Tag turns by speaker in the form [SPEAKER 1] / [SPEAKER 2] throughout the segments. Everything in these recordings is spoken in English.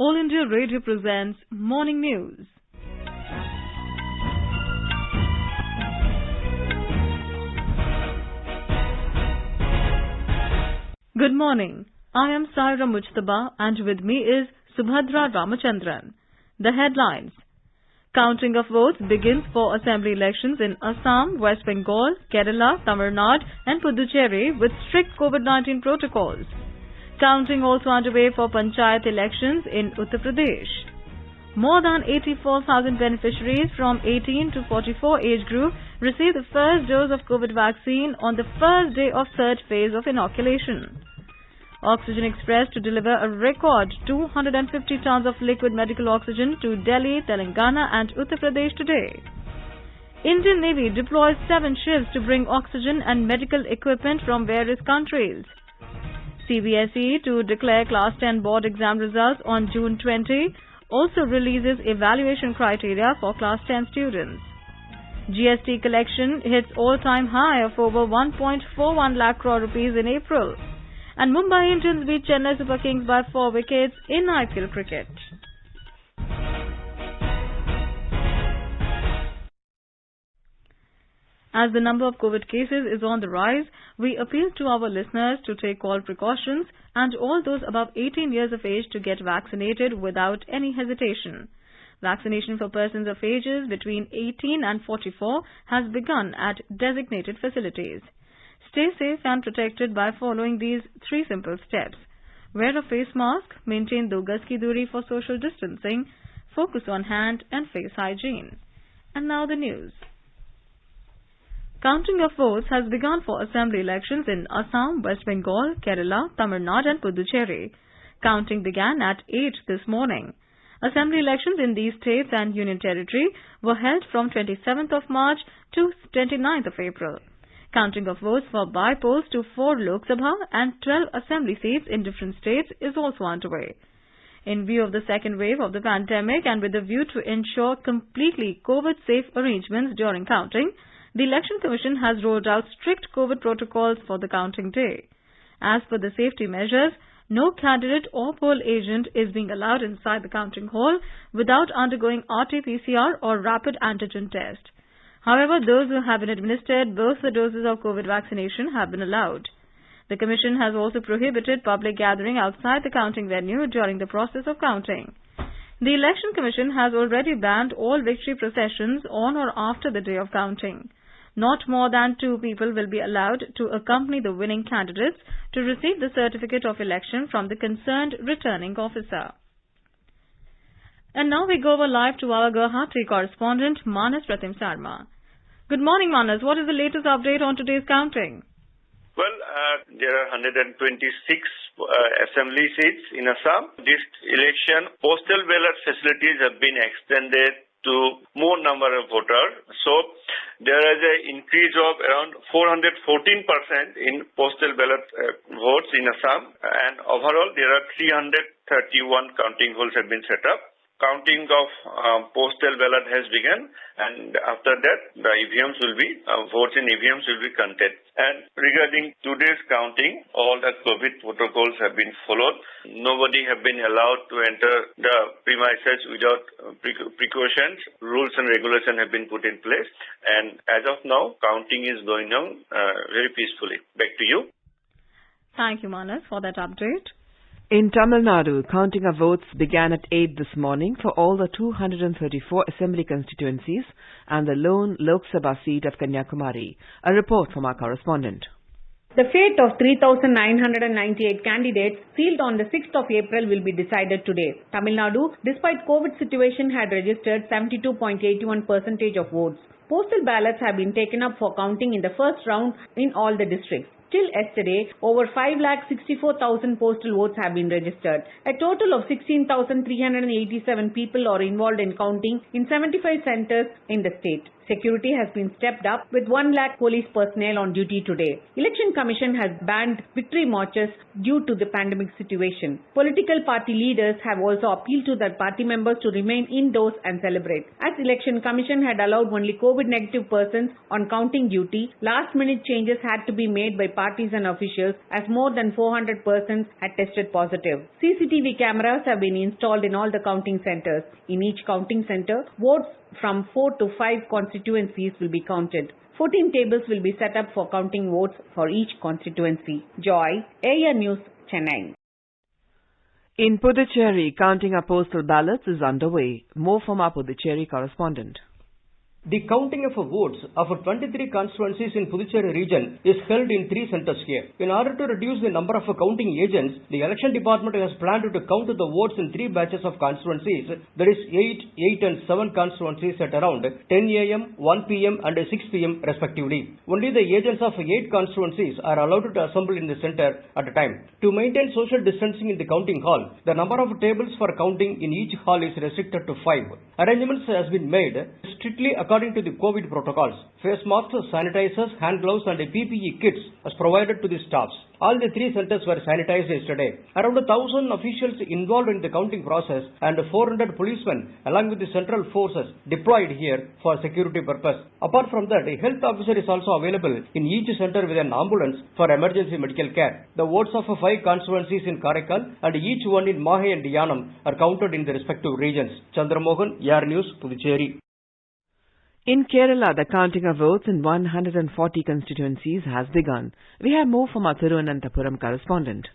[SPEAKER 1] All India Radio presents Morning News. Good morning. I am Saira Mujtaba and with me is Subhadra Ramachandran. The headlines. Counting of votes begins for assembly elections in Assam, West Bengal, Kerala, Tamil Nadu and Puducherry with strict COVID-19 protocols. Counting also underway for Panchayat elections in Uttar Pradesh. More than 84,000 beneficiaries from 18 to 44 age group received the first dose of COVID vaccine on the first day of third phase of inoculation. Oxygen Express to deliver a record 250 tons of liquid medical oxygen to Delhi, Telangana and Uttar Pradesh today. Indian Navy deploys 7 ships to bring oxygen and medical equipment from various countries. CBSE to declare Class 10 board exam results on June 20, also releases evaluation criteria for Class 10 students. GST collection hits all-time high of over 1.41 lakh crore rupees in April. And Mumbai Indians beat Chennai Super Kings by 4 wickets in IPL cricket. As the number of COVID cases is on the rise, we appeal to our listeners to take all precautions and all those above 18 years of age to get vaccinated without any hesitation. Vaccination for persons of ages between 18 and 44 has begun at designated facilities. Stay safe and protected by following these 3 simple steps. Wear a face mask, maintain 2 gaz ki duri for social distancing, focus on hand and face hygiene. And now the news. Counting of votes has begun for assembly elections in Assam, West Bengal, Kerala, Tamil Nadu and Puducherry. Counting began at 8 this morning. Assembly elections in these states and Union Territory were held from 27th of March to 29th of April. Counting of votes for by-polls to 4 Lok Sabha and 12 assembly seats in different states is also underway. In view of the second wave of the pandemic and with a view to ensure completely COVID-safe arrangements during counting, the Election Commission has rolled out strict COVID protocols for the counting day. As per the safety measures, no candidate or poll agent is being allowed inside the counting hall without undergoing RT-PCR or rapid antigen test. However, those who have been administered both the doses of COVID vaccination have been allowed. The Commission has also prohibited public gathering outside the counting venue during the process of counting. The Election Commission has already banned all victory processions on or after the day of counting. Not more than 2 people will be allowed to accompany the winning candidates to receive the certificate of election from the concerned returning officer. And now we go over live to our Guwahati correspondent Manas Pratim Sarma. Good morning, Manas. What is the latest update on today's counting?
[SPEAKER 2] Well, there are 126 assembly seats in Assam. This election, postal ballot facilities have been extended to more number of voters. So, there is an increase of around 414% in postal ballot votes in Assam. And overall, there are 331 counting halls have been set up. Counting of postal ballot has begun, and after that, the EVMs will be, votes in EVMs will be counted. And regarding today's counting, all the COVID protocols have been followed. Nobody have been allowed to enter the premises without precautions. Rules and regulations have been put in place. And as of now, counting is going on very peacefully. Back to you.
[SPEAKER 1] Thank you, Manas, for that update.
[SPEAKER 3] In Tamil Nadu, counting of votes began at 8 this morning for all the 234 assembly constituencies and the lone Lok Sabha seat of Kanyakumari. A report from our correspondent.
[SPEAKER 4] The fate of 3,998 candidates sealed on the 6th of April will be decided today. Tamil Nadu, despite COVID situation, had registered 72.81% of votes. Postal ballots have been taken up for counting in the first round in all the districts. Till yesterday, over 5,64,000 postal votes have been registered. A total of 16,387 people are involved in counting in 75 centers in the state. Security has been stepped up with 1 lakh police personnel on duty today. Election Commission has banned victory marches due to the pandemic situation. Political party leaders have also appealed to their party members to remain indoors and celebrate. As Election Commission had allowed only COVID-negative persons on counting duty, last-minute changes had to be made by parties and officials as more than 400 persons had tested positive. CCTV cameras have been installed in all the counting centers. In each counting center, votes from 4 to 5 constituencies will be counted. 14 tables will be set up for counting votes for each constituency. Joy, AR News, Chennai.
[SPEAKER 3] In Puducherry, counting of postal ballots is underway. More from our Puducherry correspondent.
[SPEAKER 5] The counting of votes of 23 constituencies in Puducherry region is held in 3 centers here. In order to reduce the number of counting agents, the election department has planned to count the votes in 3 batches of constituencies, that is 8, 8 and 7 constituencies at around 10 am, 1 pm and 6 pm respectively. Only the agents of 8 constituencies are allowed to assemble in the center at a time. To maintain social distancing in the counting hall, the number of tables for counting in each hall is restricted to 5. Arrangements has been made strictly according to the COVID protocols. Face masks, sanitizers, hand gloves and PPE kits was provided to the staffs. All the 3 centers were sanitized yesterday. Around 1,000 officials involved in the counting process and 400 policemen along with the central forces deployed here for security purpose. Apart from that, a health officer is also available in each center with an ambulance for emergency medical care. The votes of 5 constituencies in Karaikal and each one in Mahe and Yanam are counted in the respective regions. Chandramohan, AR News, Puducherry.
[SPEAKER 3] In Kerala, the counting of votes in 140 constituencies has begun. We have more from our Thiruvananthapuram correspondent.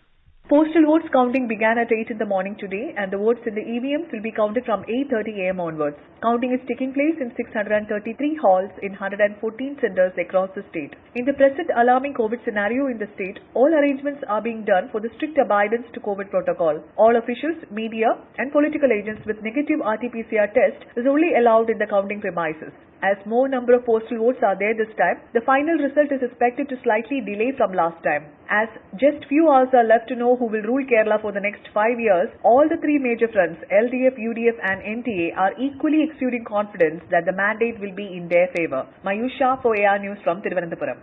[SPEAKER 6] Postal votes counting began at 8 in the morning today, and the votes in the EVMs will be counted from 8:30 am onwards. Counting is taking place in 633 halls in 114 centers across the state. In the present alarming COVID scenario in the state, all arrangements are being done for the strict abidance to COVID protocol. All officials, media, and political agents with negative RT-PCR test is only allowed in the counting premises. As more number of postal votes are there this time, the final result is expected to slightly delay from last time. As just few hours are left to know who will rule Kerala for the next 5 years, all the 3 major fronts, LDF, UDF and NTA, are equally exuding confidence that the mandate will be in their favour. Mayush Shah for AR News from Thiruvananthapuram.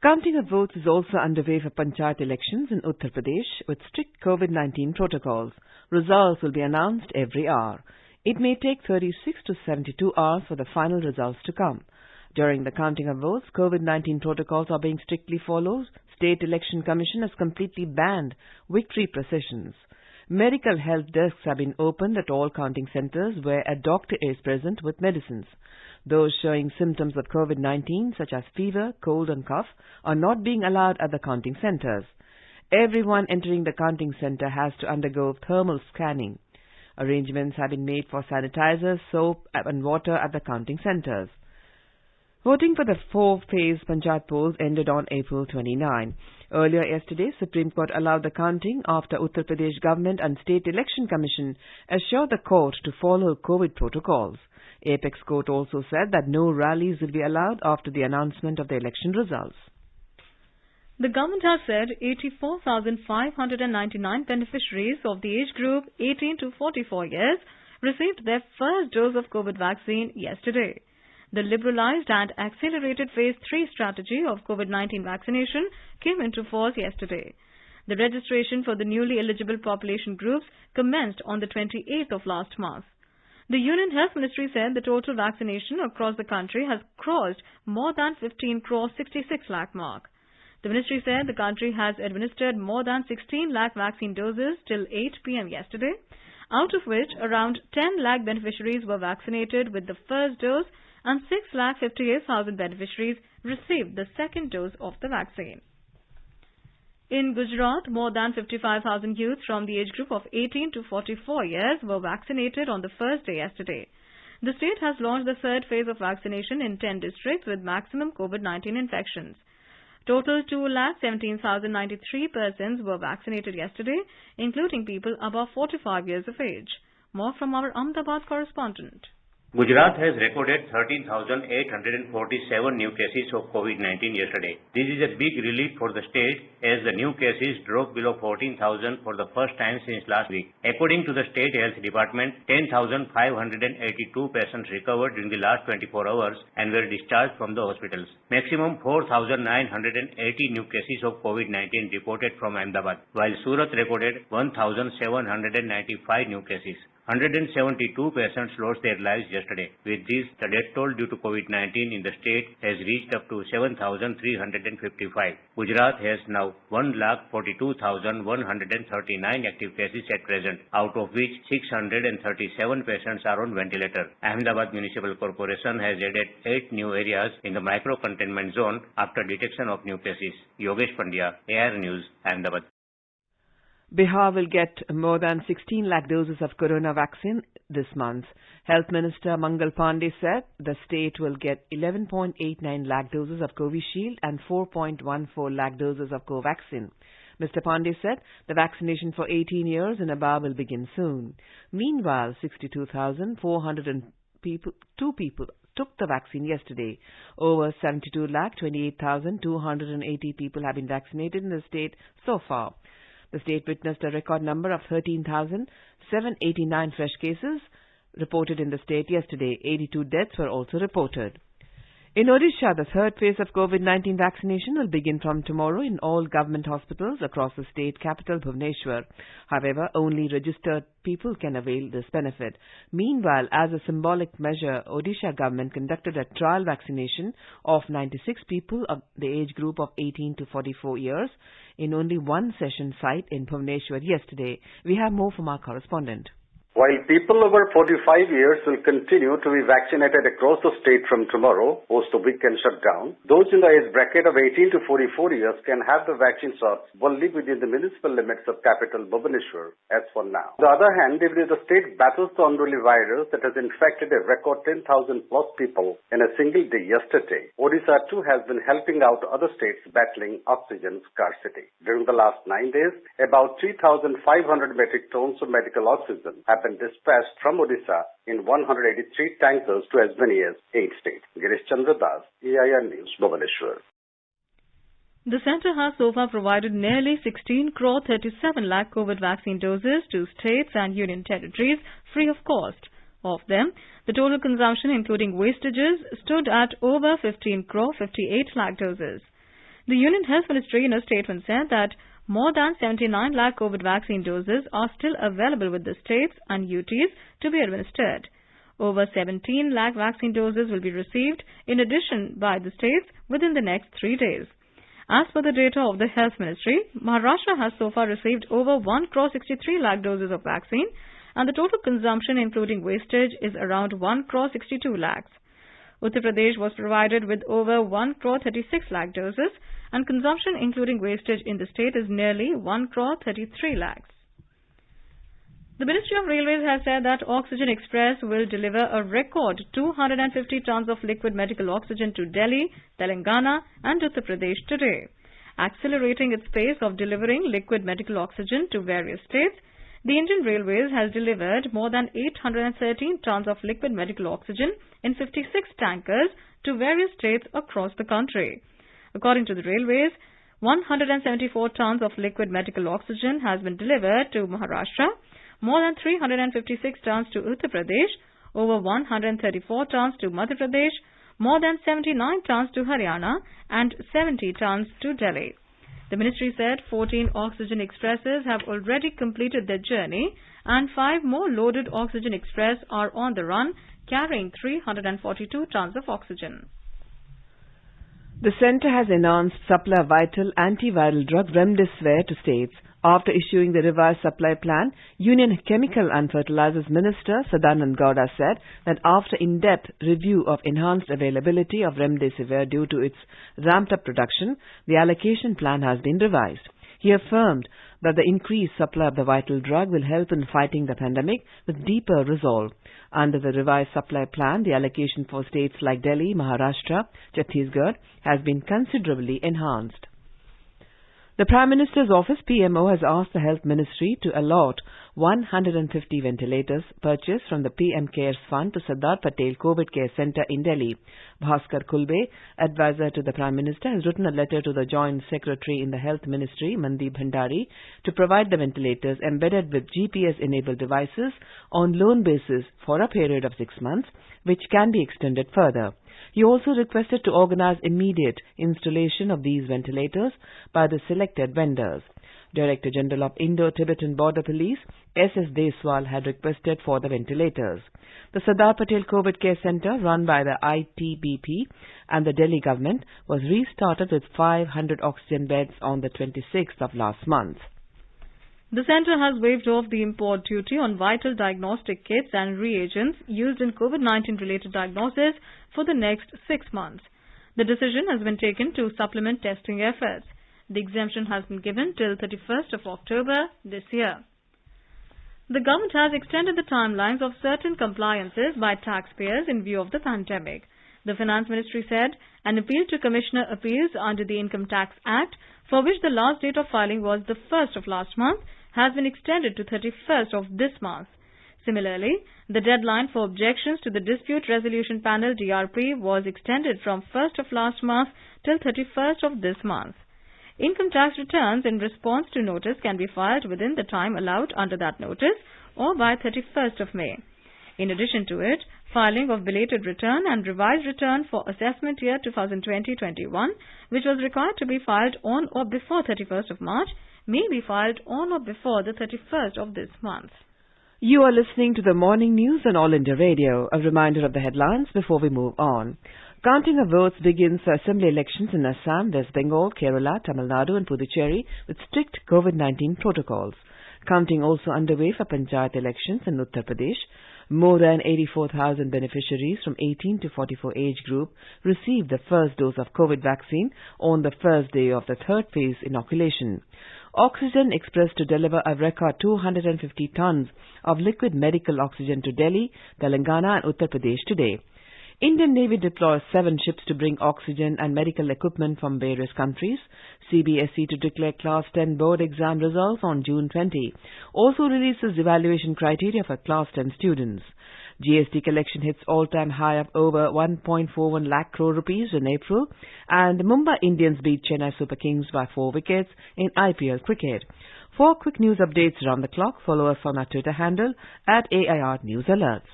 [SPEAKER 3] Counting of votes is also underway for Panchayat elections in Uttar Pradesh with strict COVID-19 protocols. Results will be announced every hour. It may take 36 to 72 hours for the final results to come. During the counting of votes, COVID-19 protocols are being strictly followed. State Election Commission has completely banned victory processions. Medical health desks have been opened at all counting centers where a doctor is present with medicines. Those showing symptoms of COVID-19 such as fever, cold and cough are not being allowed at the counting centers. Everyone entering the counting center has to undergo thermal scanning. Arrangements have been made for sanitizers, soap and water at the counting centers. Voting for the 4-phase Panchayat polls ended on April 29. Earlier yesterday, Supreme Court allowed the counting after Uttar Pradesh Government and State Election Commission assured the court to follow COVID protocols. Apex Court also said that no rallies will be allowed after the announcement of the election results.
[SPEAKER 1] The government has said 84,599 beneficiaries of the age group 18 to 44 years received their first dose of COVID vaccine yesterday. The liberalized and accelerated Phase 3 strategy of COVID-19 vaccination came into force yesterday. The registration for the newly eligible population groups commenced on the 28th of last month. The Union Health Ministry said the total vaccination across the country has crossed more than 15 crore 66 lakh mark. The ministry said the country has administered more than 16 lakh vaccine doses till 8 p.m. yesterday, out of which around 10 lakh beneficiaries were vaccinated with the first dose and 6,58,000 beneficiaries received the second dose of the vaccine. In Gujarat, more than 55,000 youths from the age group of 18 to 44 years were vaccinated on the first day yesterday. The state has launched the 3rd phase of vaccination in 10 districts with maximum COVID-19 infections. Total 2,17,093 persons were vaccinated yesterday, including people above 45 years of age. More from our Ahmedabad correspondent.
[SPEAKER 7] Gujarat has recorded 13,847 new cases of COVID-19 yesterday. This is a big relief for the state as the new cases dropped below 14,000 for the first time since last week. According to the State Health Department, 10,582 patients recovered during the last 24 hours and were discharged from the hospitals. Maximum 4,980 new cases of COVID-19 reported from Ahmedabad, while Surat recorded 1,795 new cases. 172 patients lost their lives yesterday. With this, the death toll due to COVID-19 in the state has reached up to 7,355. Gujarat has now 1,42,139 active cases at present, out of which 637 patients are on ventilator. Ahmedabad Municipal Corporation has added 8 new areas in the micro-containment zone after detection of new cases. Yogesh Pandya, AR News, Ahmedabad.
[SPEAKER 3] Bihar will get more than 16 lakh doses of corona vaccine this month. Health Minister Mangal Pandey said the state will get 11.89 lakh doses of Covishield and 4.14 lakh doses of Covaxin. Mr. Pandey said the vaccination for 18 years and above will begin soon. Meanwhile, 62,402 people took the vaccine yesterday. Over 72,28,280 people have been vaccinated in the state so far. The state witnessed a record number of 13,789 fresh cases reported in the state yesterday. 82 deaths were also reported. In Odisha, the third phase of COVID-19 vaccination will begin from tomorrow in all government hospitals across the state capital, Bhubaneswar. However, only registered people can avail this benefit. Meanwhile, as a symbolic measure, Odisha government conducted a trial vaccination of 96 people of the age group of 18 to 44 years in only one session site in Bhubaneswar yesterday. We have more from our correspondent.
[SPEAKER 8] While people over 45 years will continue to be vaccinated across the state from tomorrow, post the weekend shutdown, those in the age bracket of 18 to 44 years can have the vaccine shots only within the municipal limits of capital Bhubaneswar as for now. On the other hand, even if the state battles the unruly virus that has infected a record 10,000 plus people in a single day yesterday, Odisha too has been helping out other states battling oxygen scarcity. During the last 9 days, about 3,500 metric tons of medical oxygen have been dispatched from Odisha in 183 tankers to as many as 8 states. Girish Chandra Das, AIR News, Bhubaneswar.
[SPEAKER 1] The centre has so far provided nearly 16 crore 37 lakh COVID vaccine doses to states and union territories free of cost. Of them, the total consumption including wastages stood at over 15 crore 58 lakh doses. The Union Health Ministry in a statement said that more than 79 lakh COVID vaccine doses are still available with the states and UTs to be administered. Over 17 lakh vaccine doses will be received in addition by the states within the next 3 days. As per the data of the Health Ministry, Maharashtra has so far received over 1 crore 63 lakh doses of vaccine and the total consumption including wastage is around 1 crore 62 lakhs. Uttar Pradesh was provided with over 1 crore 36 lakh doses and consumption including wastage in the state is nearly 1 crore 33 lakhs. The Ministry of Railways has said that Oxygen Express will deliver a record 250 tons of liquid medical oxygen to Delhi, Telangana and Uttar Pradesh today. Accelerating its pace of delivering liquid medical oxygen to various states, the Indian Railways has delivered more than 813 tons of liquid medical oxygen in 56 tankers to various states across the country. According to the Railways, 174 tons of liquid medical oxygen has been delivered to Maharashtra, more than 356 tons to Uttar Pradesh, over 134 tons to Madhya Pradesh, more than 79 tons to Haryana and 70 tons to Delhi. The ministry said 14 oxygen expresses have already completed their journey and 5 more loaded oxygen express are on the run carrying 342 tons of oxygen.
[SPEAKER 3] The centre has announced supply of vital antiviral drug Remdesivir to states. After issuing the revised supply plan, Union Chemical and Fertilizers Minister Sadanand Gowda said that after in-depth review of enhanced availability of Remdesivir due to its ramped-up production, the allocation plan has been revised. He affirmed that the increased supply of the vital drug will help in fighting the pandemic with deeper resolve. Under the revised supply plan, the allocation for states like Delhi, Maharashtra, Chhattisgarh has been considerably enhanced. The Prime Minister's Office, PMO, has asked the Health Ministry to allot 150 ventilators purchased from the PM CARES Fund to Sardar Patel COVID Care Centre in Delhi. Bhaskar Kulbe, advisor to the Prime Minister, has written a letter to the Joint Secretary in the Health Ministry, Mandeep Bhandari, to provide the ventilators embedded with GPS-enabled devices on loan basis for a period of 6 months, which can be extended further. He also requested to organize immediate installation of these ventilators by the selected vendors. Director General of Indo-Tibetan Border Police, S.S. Deswal, had requested for the ventilators. The Sardar Patel COVID Care Centre, run by the ITBP and the Delhi government, was restarted with 500 oxygen beds on the 26th of last month.
[SPEAKER 1] The centre has waived off the import duty on vital diagnostic kits and reagents used in COVID-19 related diagnosis for the next 6 months. The decision has been taken to supplement testing efforts. The exemption has been given till 31st of October this year. The government has extended the timelines of certain compliances by taxpayers in view of the pandemic. The Finance Ministry said an appeal to Commissioner Appeals under the Income Tax Act, for which the last date of filing was the 1st of last month, has been extended to 31st of this month. Similarly, the deadline for objections to the Dispute Resolution Panel DRP was extended from 1st of last month till 31st of this month. Income tax returns in response to notice can be filed within the time allowed under that notice or by 31st of May. In addition to it, filing of belated return and revised return for assessment year 2020-21, which was required to be filed on or before 31st of March, may be filed on or before the 31st of this month.
[SPEAKER 3] You are listening to the morning news on All India Radio. A reminder of the headlines before we move on. Counting of votes begins for assembly elections in Assam, West Bengal, Kerala, Tamil Nadu and Puducherry with strict COVID-19 protocols. Counting also underway for Panchayat elections in Uttar Pradesh. More than 84,000 beneficiaries from 18 to 44 age group received the first dose of COVID vaccine on the first day of the third phase inoculation. Oxygen Express to deliver a record 250 tons of liquid medical oxygen to Delhi, Telangana and Uttar Pradesh today. Indian Navy deploys 7 ships to bring oxygen and medical equipment from various countries. CBSE to declare Class 10 board exam results on June 20. Also releases evaluation criteria for Class 10 students. GST collection hits all-time high of over 1.41 lakh crore rupees in April. And Mumbai Indians beat Chennai Super Kings by 4 wickets in IPL cricket. For quick news updates around the clock, follow us on our Twitter handle @AIR News Alerts.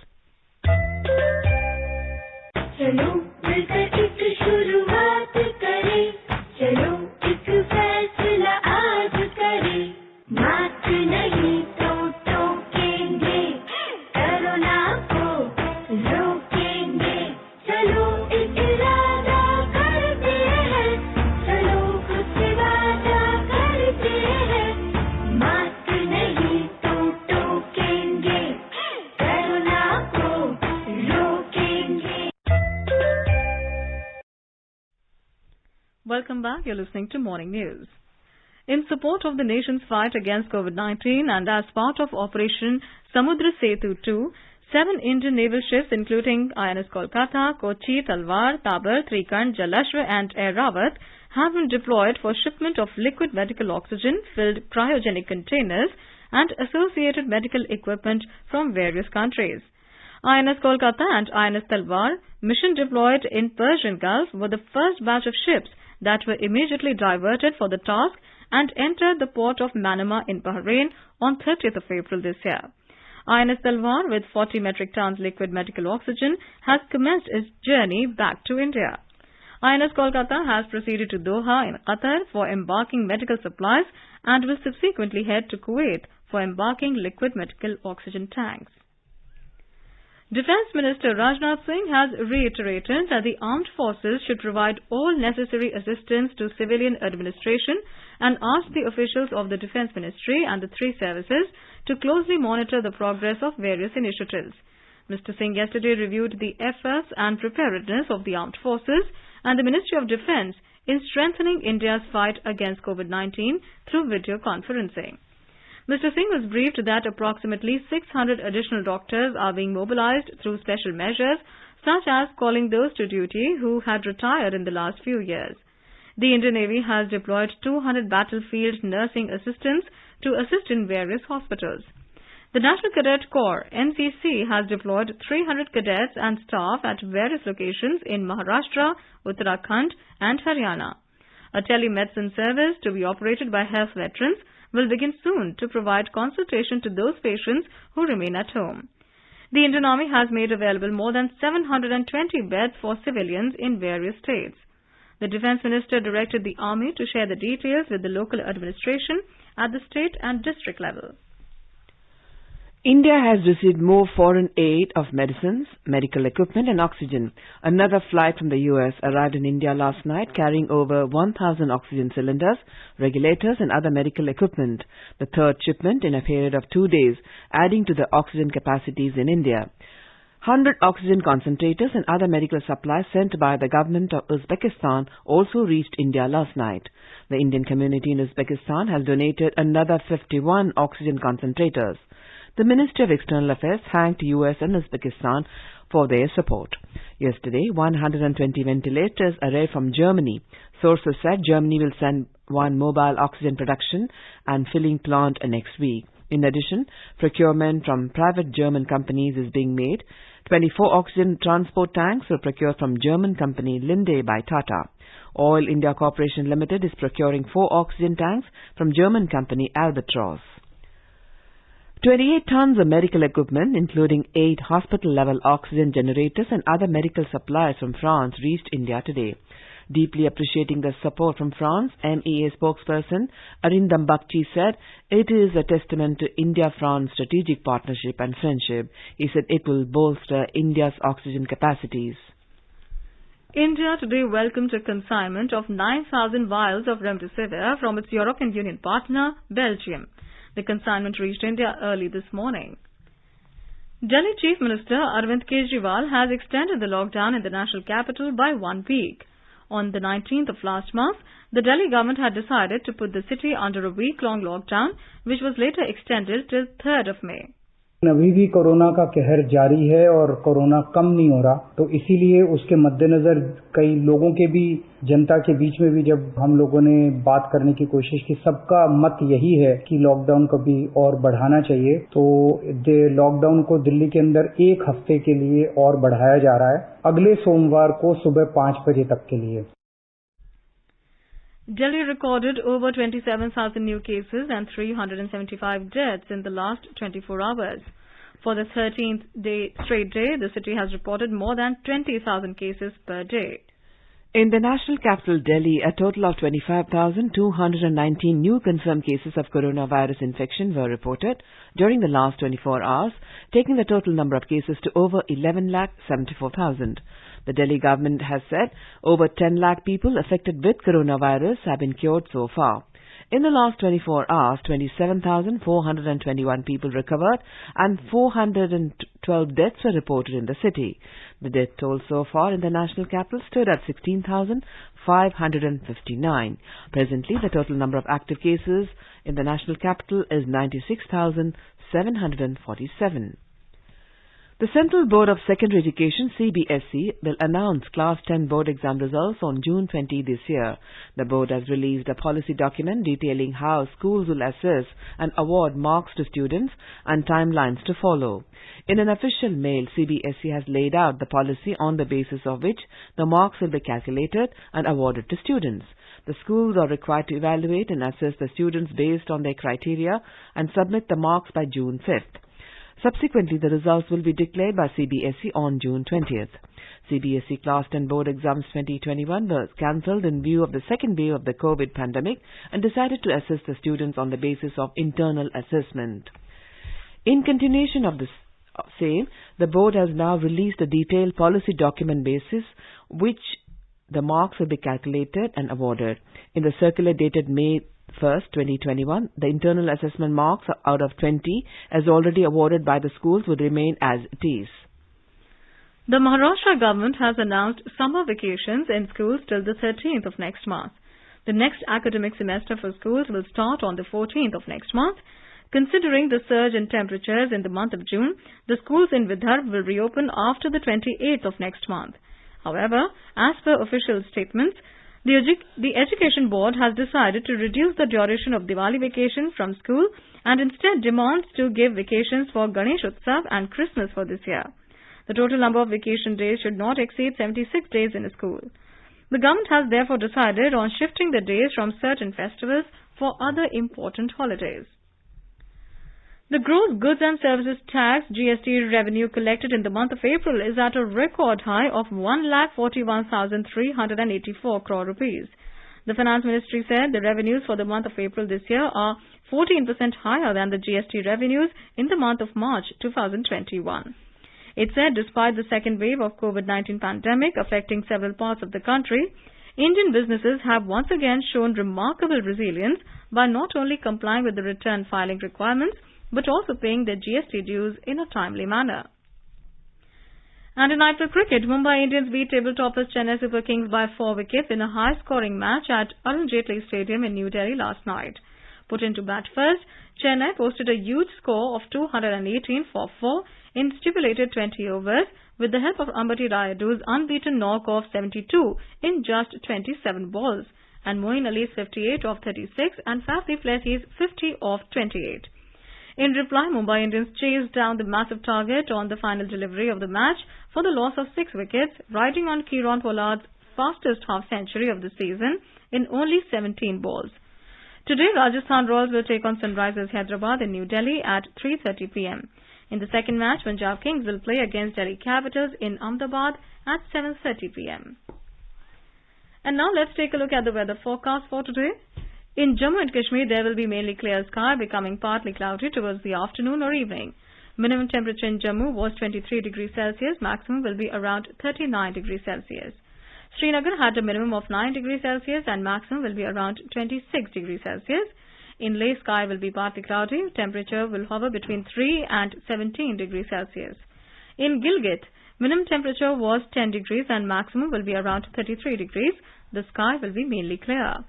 [SPEAKER 9] चलो मिलकर एक शुरुआत करें, चलो एक फैसला आज करें, मास्क नहीं तो टोकेंगे, कोरोना को रोकेंगे, चलो एक इरादा करते हैं, चलो कुछ वादा करते हैं, मास्क नहीं तो टोकेंगे, कोरोना को रोकेंगे.
[SPEAKER 1] Welcome back. You're listening to Morning News. In support of the nation's fight against COVID-19 and as part of Operation Samudra Setu 2, 7 Indian naval ships including INS Kolkata, Kochi, Talwar, Tabar, Trikand, Jalashwa and Airawat have been deployed for shipment of liquid medical oxygen, filled cryogenic containers and associated medical equipment from various countries. INS Kolkata and INS Talwar, mission deployed in Persian Gulf, were the first batch of ships that were immediately diverted for the task and entered the port of Manama in Bahrain on 30th of April this year. INS Talwar, with 40 metric tons liquid medical oxygen, has commenced its journey back to India. INS Kolkata has proceeded to Doha in Qatar for embarking medical supplies and will subsequently head to Kuwait for embarking liquid medical oxygen tanks. Defence Minister Rajnath Singh has reiterated that the armed forces should provide all necessary assistance to civilian administration and asked the officials of the Defence Ministry and the 3 services to closely monitor the progress of various initiatives. Mr. Singh yesterday reviewed the efforts and preparedness of the armed forces and the Ministry of Defence in strengthening India's fight against COVID-19 through video conferencing. Mr. Singh was briefed that approximately 600 additional doctors are being mobilized through special measures, such as calling those to duty who had retired in the last few years. The Indian Navy has deployed 200 battlefield nursing assistants to assist in various hospitals. The National Cadet Corps (NCC) has deployed 300 cadets and staff at various locations in Maharashtra, Uttarakhand and Haryana. A telemedicine service to be operated by health veterans will begin soon to provide consultation to those patients who remain at home. The Indian Army has made available more than 720 beds for civilians in various states. The Defence Minister directed the Army to share the details with the local administration at the state and district level.
[SPEAKER 3] India has received more foreign aid of medicines, medical equipment and oxygen. Another flight from the US arrived in India last night carrying over 1,000 oxygen cylinders, regulators and other medical equipment. The third shipment in a period of 2 days, adding to the oxygen capacities in India. 100 oxygen concentrators and other medical supplies sent by the government of Uzbekistan also reached India last night. The Indian community in Uzbekistan has donated another 51 oxygen concentrators. The Ministry of External Affairs thanked US and Uzbekistan for their support. Yesterday, 120 ventilators arrived from Germany. Sources said Germany will send one mobile oxygen production and filling plant next week. In addition, procurement from private German companies is being made. 24 oxygen transport tanks were procured from German company Linde by Tata. Oil India Corporation Limited is procuring 4 oxygen tanks from German company Albatros. 28 tons of medical equipment, including 8 hospital-level oxygen generators and other medical supplies from France, reached India today. Deeply appreciating the support from France, MEA spokesperson Arindam Bakshi said it is a testament to India-France strategic partnership and friendship. He said it will bolster India's oxygen capacities.
[SPEAKER 1] India today welcomed a consignment of 9,000 vials of remdesivir from its European Union partner, Belgium. The consignment reached India early this morning. Delhi Chief Minister Arvind Kejriwal has extended the lockdown in the national capital by 1 week. On the 19th of last month, the Delhi government had decided to put the city under a week-long lockdown, which was later extended till 3rd of May.
[SPEAKER 10] अभी भी corona का कहर जारी है और corona कम नहीं हो रहा, तो इसीलिए उसके मद्देनजर कई लोगों के भी जनता के बीच में भी जब हम लोगों ने बात करने की कोशिश की, सबका मत यही है कि लॉकडाउन को भी और बढ़ाना चाहिए। तो लॉकडाउन को दिल्ली के अंदर 1 हफ्ते के लिए और बढ़ाया जा रहा है, अगले सोमवार को सुबह 5 बजे तक के लिए।
[SPEAKER 1] Delhi recorded over 27,000 new cases and 375 deaths in the last 24 hours. For the 13th straight day, the city has reported more than 20,000 cases per day.
[SPEAKER 3] In the national capital, Delhi, a total of 25,219 new confirmed cases of coronavirus infection were reported during the last 24 hours, taking the total number of cases to over 11,74,000. The Delhi government has said over 10 lakh people affected with coronavirus have been cured so far. In the last 24 hours, 27,421 people recovered and 412 deaths were reported in the city. The death toll so far in the national capital stood at 16,559. Presently, the total number of active cases in the national capital is 96,747. The Central Board of Secondary Education (CBSE) will announce Class 10 board exam results on June 20 this year. The board has released a policy document detailing how schools will assess and award marks to students and timelines to follow. In an official mail, CBSE has laid out the policy on the basis of which the marks will be calculated and awarded to students. The schools are required to evaluate and assess the students based on their criteria and submit the marks by June 5th. Subsequently, the results will be declared by CBSE on June 20th. CBSE Class 10 Board Exams 2021 were cancelled in view of the second wave of the COVID pandemic and decided to assess the students on the basis of internal assessment. In continuation of this same, the board has now released a detailed policy document basis which the marks will be calculated and awarded. In the circular dated May 1st, 2021, the internal assessment marks out of 20 as already awarded by the schools would remain as it is.
[SPEAKER 1] The Maharashtra government has announced summer vacations in schools till the 13th of next month. The next academic semester for schools will start on the 14th of next month. Considering the surge in temperatures in the month of June, the schools in Vidarbha will reopen after the 28th of next month. However, as per official statements, The Education Board has decided to reduce the duration of Diwali vacation from school and instead demands to give vacations for Ganesh Utsav and Christmas for this year. The total number of vacation days should not exceed 76 days in a school. The government has therefore decided on shifting the days from certain festivals for other important holidays. The gross goods and services tax GST revenue collected in the month of April is at a record high of 1,41,384 crore rupees. The Finance Ministry said the revenues for the month of April this year are 14% higher than the GST revenues in the month of March 2021. It said despite the second wave of COVID-19 pandemic affecting several parts of the country, Indian businesses have once again shown remarkable resilience by not only complying with the return filing requirements but also paying their GST dues in a timely manner. And in IPL cricket, Mumbai Indians beat table toppers Chennai Super Kings by 4 wickets in a high-scoring match at Arun Jaitley Stadium in New Delhi last night. Put into bat first, Chennai posted a huge score of 218 for 4 in stipulated 20 overs with the help of Ambati Rayadu's unbeaten knock of 72 in just 27 balls and Moeen Ali's 58 of 36 and Faf du Plessis' 50 of 28. In reply, Mumbai Indians chased down the massive target on the final delivery of the match for the loss of 6 wickets, riding on Kieron Pollard's fastest half-century of the season in only 17 balls. Today, Rajasthan Royals will take on Sunrisers Hyderabad in New Delhi at 3:30 p.m. In the second match, Punjab Kings will play against Delhi Capitals in Ahmedabad at 7:30 p.m. And now let's take a look at the weather forecast for today. In Jammu and Kashmir, there will be mainly clear sky, becoming partly cloudy towards the afternoon or evening. Minimum temperature in Jammu was 23 degrees Celsius. Maximum will be around 39 degrees Celsius. Srinagar had a minimum of 9 degrees Celsius and maximum will be around 26 degrees Celsius. In Leh, sky will be partly cloudy. Temperature will hover between 3 and 17 degrees Celsius. In Gilgit, minimum temperature was 10 degrees and maximum will be around 33 degrees. The sky will be mainly clear.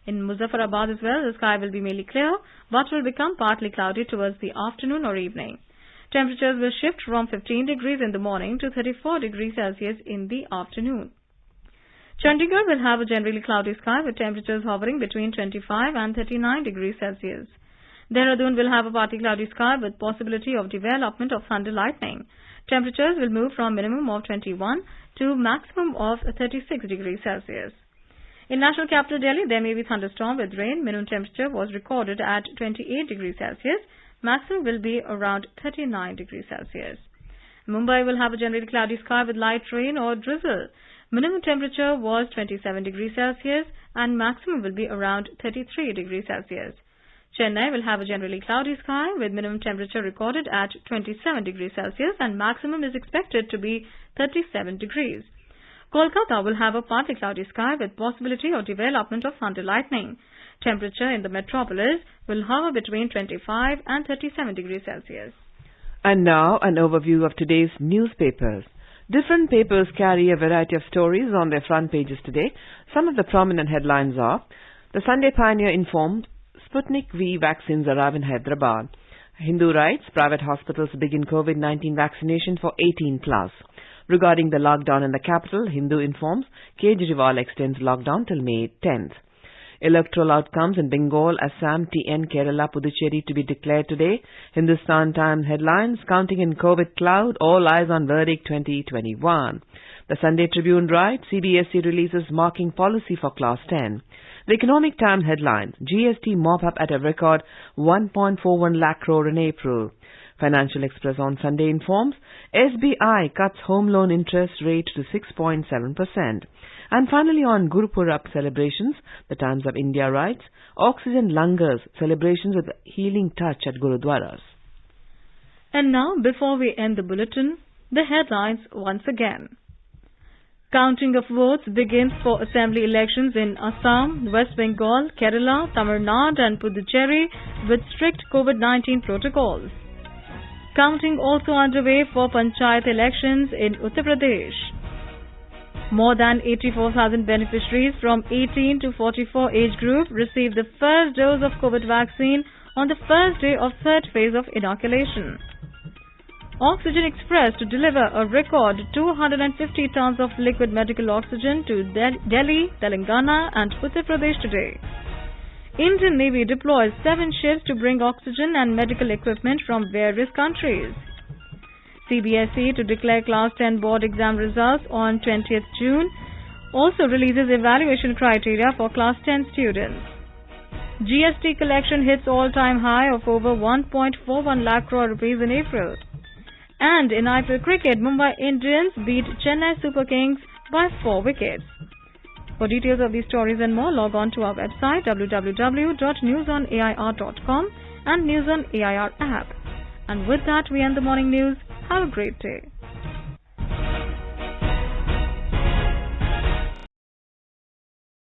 [SPEAKER 1] In Muzaffarabad as well, the sky will be mainly clear, but will become partly cloudy towards the afternoon or evening. Temperatures will shift from 15 degrees in the morning to 34 degrees Celsius in the afternoon. Chandigarh will have a generally cloudy sky with temperatures hovering between 25 and 39 degrees Celsius. Dehradun will have a partly cloudy sky with possibility of development of thunder lightning. Temperatures will move from minimum of 21 to maximum of 36 degrees Celsius. In National Capital Delhi, there may be thunderstorm with rain. Minimum temperature was recorded at 28 degrees Celsius. Maximum will be around 39 degrees Celsius. Mumbai will have a generally cloudy sky with light rain or drizzle. Minimum temperature was 27 degrees Celsius and maximum will be around 33 degrees Celsius. Chennai will have a generally cloudy sky with minimum temperature recorded at 27 degrees Celsius and maximum is expected to be 37 degrees. Kolkata will have a partly cloudy sky with possibility of development of thunder lightning. Temperature in the metropolis will hover between 25 and 37 degrees Celsius.
[SPEAKER 3] And now an overview of today's newspapers. Different papers carry a variety of stories on their front pages today. Some of the prominent headlines are: The Sunday Pioneer informed Sputnik V vaccines arrive in Hyderabad. Hindu writes private hospitals begin COVID-19 vaccination for 18+. Regarding the lockdown in the capital, Hindu informs Kejriwal extends lockdown till May 10th. Electoral outcomes in Bengal, Assam, TN, Kerala, Puducherry to be declared today. Hindustan Times headlines: Counting in COVID cloud, all eyes on verdict 2021. The Sunday Tribune writes CBSE releases marking policy for Class 10. The Economic Times headlines: GST mop up at a record 1.41 lakh crore in April. Financial Express on Sunday informs SBI cuts home loan interest rate to 6.7%. And finally on Guru Purab celebrations, the Times of India writes Oxygen Langars, celebrations with healing touch at Gurudwaras.
[SPEAKER 1] And now, before we end the bulletin, the headlines once again. Counting of votes begins for assembly elections in Assam, West Bengal, Kerala, Tamil Nadu and Puducherry with strict COVID-19 protocols. Counting also underway for Panchayat elections in Uttar Pradesh. More than 84,000 beneficiaries from 18 to 44 age group received the first dose of COVID vaccine on the first day of third phase of inoculation. Oxygen Express to deliver a record 250 tons of liquid medical oxygen to Delhi, Telangana and Uttar Pradesh today. Indian Navy deploys 7 ships to bring oxygen and medical equipment from various countries. CBSE to declare Class 10 board exam results on 20th June. Also releases evaluation criteria for Class 10 students. GST collection hits all-time high of over 1.41 lakh crore rupees in April. And in IPL cricket, Mumbai Indians beat Chennai Super Kings by 4 wickets. For details of these stories and more, log on to our website www.newsonair.com and News on AIR app. And with that, we end the morning news. Have a great day.